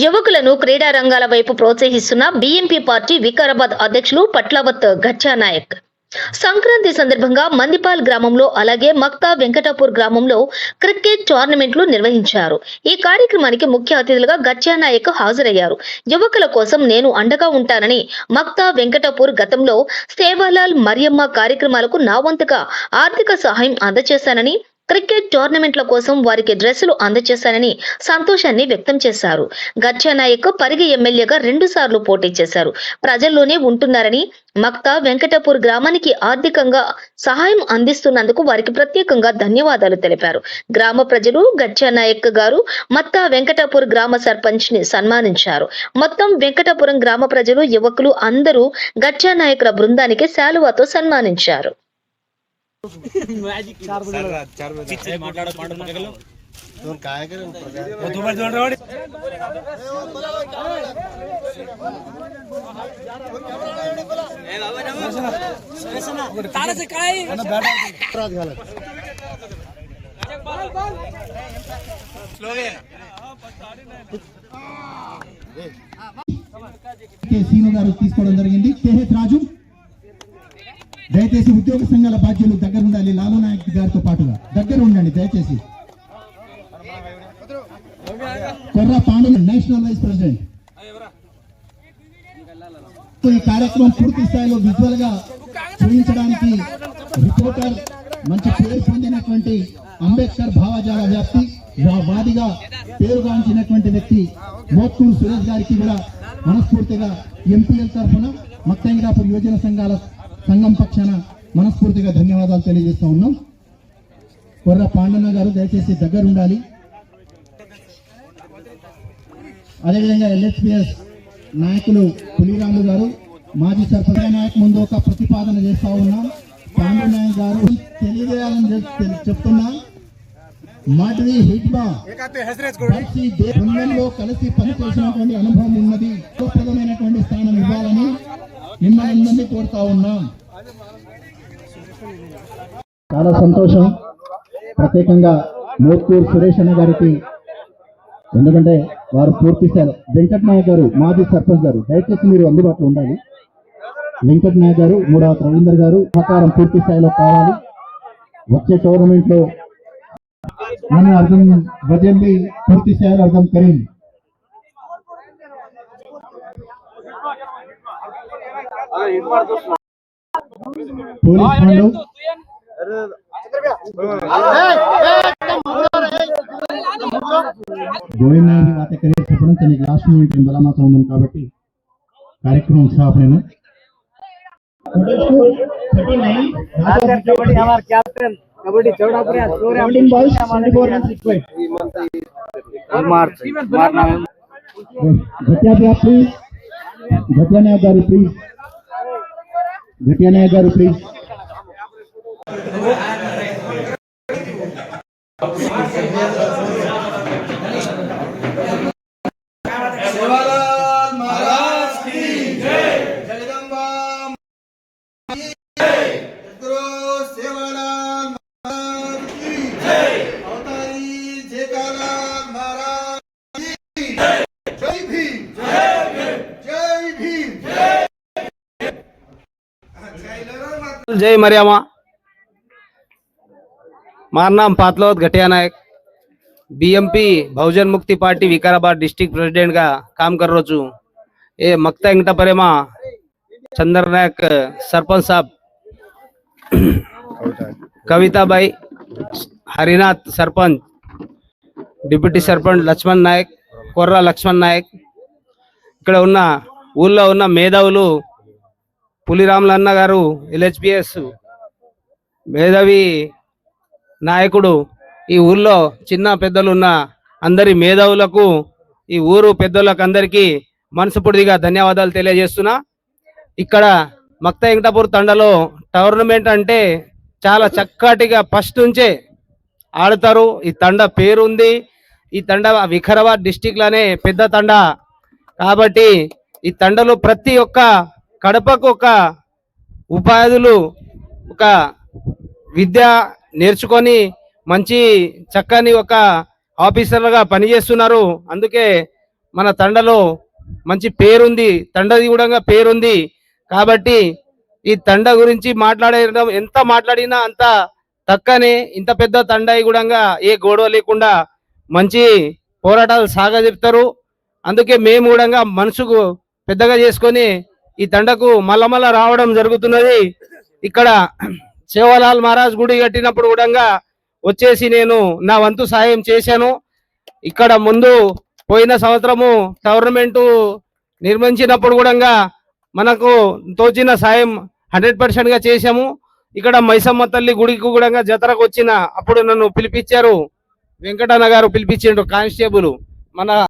యువకులను క్రీడా రంగాల వైపు ప్రోత్సహిస్తున్న బీఎంపీ పార్టీ వికారాబాద్ అధ్యక్షులు పట్లావత్ గచ్చానాయక్ సంక్రాంతి సందర్భంగా మందిపాల్ గ్రామంలో అలాగే మక్తా వెంకటాపూర్ గ్రామంలో క్రికెట్ టోర్నమెంట్లు నిర్వహించారు. ఈ కార్యక్రమానికి ముఖ్య అతిథులుగా గచ్చానాయక్ హాజరయ్యారు. యువకుల కోసం నేను అండగా ఉంటానని, మక్తా వెంకటాపూర్ గతంలో సేవాలాల్ మరియమ్మ కార్యక్రమాలకు నా వంతుగా ఆర్థిక సహాయం అందజేశానని, క్రికెట్ టోర్నమెంట్ల కోసం వారికి డ్రెస్సులు అందజేశానని సంతోషాన్ని వ్యక్తం చేశారు. గచ్చానాయక్ పరిగి ఎమ్మెల్యేగా 2 సార్లు పోటీ చేశారు. ప్రజల్లోనే ఉంటున్నారని, మక్తా వెంకటాపూర్ గ్రామానికి ఆర్థికంగా సహాయం అందిస్తున్నందుకు వారికి ప్రత్యేకంగా ధన్యవాదాలు తెలిపారు. గ్రామ ప్రజలు గచ్చానాయక్ గారు మక్తా వెంకటాపూర్ గ్రామ సర్పంచ్ ని సన్మానించారు. మొత్తం వెంకటాపురం గ్రామ ప్రజలు, యువకులు అందరూ గచ్చానాయకుల బృందానికి శాలువాతో సన్మానించారు. సీను గారు తీసుకోవడం జరిగింది. కేహెచ్ రాజు దయచేసి ఉద్యోగ సంఘాల బాధ్యులు దగ్గర ఉండాలి. లాలు నాయక్ గారితో పాటుగా దగ్గర ఉండండి దయచేసి. కొర్ర పాండు నేషనల్ వైస్ ప్రెసిడెంట్. ఈ కార్యక్రమం పూర్తి స్థాయిలో విజువల్ గా చూపించడానికి రిపోర్టర్ మంచి పేరు పొందినటువంటి అంబేద్కర్ భావజాల వ్యాప్తి వాదిగా పేరుగాంచినటువంటి వ్యక్తి మోత్కూరు సురేష్ గారికి కూడా మనస్ఫూర్తిగా ఎంపీఎల్ తరఫున మక్తంగిరాపూర్ యువజన సంఘం పక్షాన మనస్ఫూర్తిగా ధన్యవాదాలు తెలియజేస్తూ ఉన్నాం. కొర్ర పాండన్న గారు దయచేసి దగ్గర ఉండాలి. అదేవిధంగా ఎల్హెచ్పిఎస్ నాయకులు పులిరాములు గారు, మాజీ సర్పంచ్ నాయక్ ముందు ఒక ప్రతిపాదన చేస్తా ఉన్నాం. పాండు నాయక్ గారు తెలియజేయాలని చెప్తున్నా. మాటది హిట్బా బృందంలో కలిసి పనిచేసినటువంటి అనుభవం ఉన్నది. ప్రదమైనటువంటి స్థానం ఇవ్వాలని మిమ్మల్ని అందరినీ కోరుతా ఉన్నాం. చాలా సంతోషం. ప్రత్యేకంగా మోత్కూరు సురేష్ అన్న గారికి, ఎందుకంటే వారు పూర్తి స్థాయిలో వెంకట్ నాయక్ గారు మాజీ సర్పంచ్ గారు దయచేసి మీరు అందుబాటులో ఉండాలి. వెంకట్ నాయక్ గారు, మూడవ రవీందర్ గారు సహకారం పూర్తి స్థాయిలో కావాలి. వచ్చే టోర్నమెంట్ లో మన అర్థం వజన్ भी పూర్తి స్థాయిలో అర్థం కరీం. పోలీస్ వాళ్ళు గోవింद नायक की बातें करें చెప్పడం తన లాస్ట్ మూమెంట్ బల మాత్రం ఉంది కాబట్టి కార్యక్రమం సాఫ్ట్ कबड्डी हमारा कैप्टन कबड्डी चौड़ापुर रन बॉल्स 24 रन रिक्वायर्ड मार्च मारना घटिया प्लीज घटिया नायक गारू प्लीज घटिया नायक गारू प्लीज सेवालाल महाराज की जय, जगदम्बा की जय, गुरु सेवालाल महाराज की जय, अवतारी जेठालाल महाराज की जय, जय भीम, जय भीम, जय मरियामा। मारा नाम पातलोत घटिया नायक, बीएमपी बहुजन मुक्ति पार्टी विकाराबाद डिस्ट्रिक्ट प्रेसिडेंट का काम कर रोचू। ये मक्ता वेंकटापुरमा चंद्र नायक सरपंच साहब, कविता बाई हरिनाथ सरपंच, डिप्यूटी सरपंच लक्ष्मण नायक, कोर्रा लक्ष्मण नायक, ఇక్కడ ఉన్న ఊళ్ళో ఉన్న మేధావులు పులిరాములన్న గారు ఎల్హెచ్పిఎస్ మేధావి నాయకుడు, ఈ ఊర్లో చిన్న పెద్దలు ఉన్న అందరి మేధావులకు, ఈ ఊరు పెద్దలకు అందరికీ మనస్ఫూర్తిగా ధన్యవాదాలు తెలియజేస్తున్నా. ఇక్కడ మక్తా వెంకటాపూర్ తండలో టోర్నమెంట్ అంటే చాలా చక్కటిగా ఫస్ట్ నుంచే ఆడతారు. ఈ తండ పేరుంది. ఈ తండ వికారాబాద్ డిస్టిక్ లోనే పెద్ద తండ కాబట్టి ఈ తండలో ప్రతి ఒక్క కడపకు ఒక ఉపాధ్యాయులు ఒక విద్య నేర్చుకొని మంచి చక్కని ఒక ఆఫీసర్లుగా పనిచేస్తున్నారు. అందుకే మన తండలో మంచి పేరుంది, తండది కూడా పేరుంది. కాబట్టి ఈ తండ గురించి మాట్లాడడం ఎంత మాట్లాడినా అంత తక్కనే. ఇంత పెద్ద తండ కూడా ఏ గొడవ లేకుండా మంచి పోరాటాలు సాగజెప్తారు. అందుకే మేము కూడా మనసుకు పెద్దగా చేసుకొని ఈ తండకు మళ్ళా రావడం జరుగుతున్నది. ఇక్కడ సేవాలాల్ మహారాజ్ గుడి కట్టినప్పుడు కూడా వచ్చేసి నేను నా వంతు సహాయం చేశాను. ఇక్కడ ముందు పోయిన సంవత్సరము గవర్నమెంట్ నిర్మించినప్పుడు కూడా మనకు తోచిన సాయం 100% గా చేశాము. ఇక్కడ మైసమ్మ తల్లి గుడికి కూడా జతరకు వచ్చిన అప్పుడు నన్ను పిలిపించారు, వెంకటన్న గారు పిలిపించిండ్రు, కానిస్టేబుల్ మన